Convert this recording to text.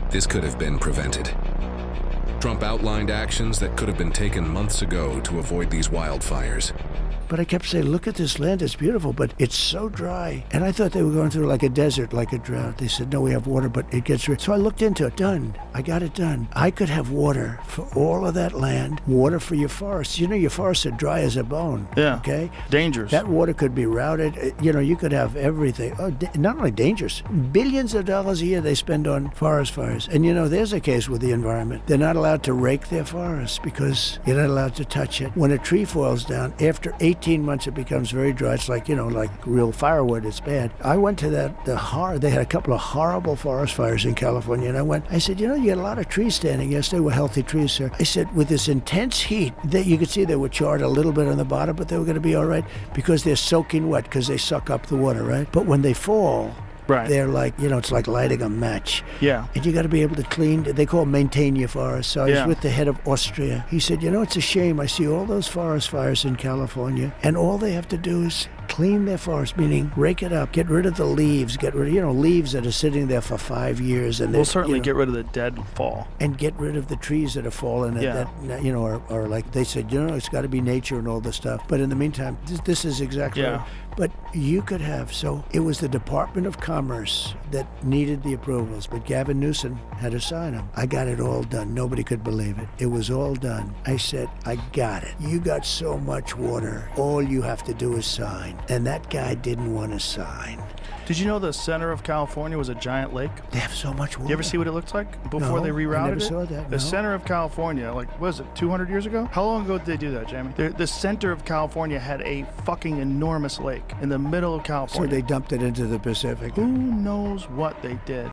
This could have been prevented. Trump outlined actions that could have been taken months ago to avoid these wildfires. But I kept saying, look at this land, it's beautiful, but it's so dry. And I thought they were going through like a desert, like a drought. They said, no, we have water, but it gets rich. So I looked into it, done. I got it done. I could have water for all of that land, water for your forests. You know, your forests are dry as a bone. Yeah. Okay? Dangerous. That water could be routed. You know, you could have everything. Oh, not only dangerous, billions of dollars a year they spend on forest fires. And you know, there's a case with the environment. They're not allowed to rake their forests because you're not allowed to touch it. When a tree falls down, after 18 months it becomes very dry. It's like, you know, like real firewood. It's bad. I went to they had a couple of horrible forest fires in California, and I said, you know, you had a lot of trees standing. Yes, they were healthy trees, sir. I said, with this intense heat, that you could see they were charred a little bit on the bottom, but they were going to be all right because they're soaking wet because they suck up the water, right? But when they fall, right, they're like, you know, it's like lighting a match. Yeah. And you got to be able to clean, they call it maintain your forest. So I was with the head of Austria. He said, you know, it's a shame. I see all those forest fires in California, and all they have to do is clean their forest, meaning rake it up, get rid of the leaves, get rid of, you know, leaves that are sitting there for 5 years. And we'll certainly get rid of the dead fall. And get rid of the trees that have fallen that, you know, are like, they said, you know, it's got to be nature and all this stuff. But in the meantime, this is exactly right. But you could have, so it was the Department of Commerce that needed the approvals, but Gavin Newsom had to sign them. I got it all done. Nobody could believe it. It was all done. I said, I got it. You got so much water. All you have to do is sign. And that guy didn't want to sign. Did you know the center of California was a giant lake? They have so much water. You ever see what it looks like before they rerouted it? I never saw that. The center of California, like, what was it, 200 years ago? How long ago did they do that, Jamie? The center of California had a fucking enormous lake in the middle of California. So they dumped it into the Pacific. Who knows what they did?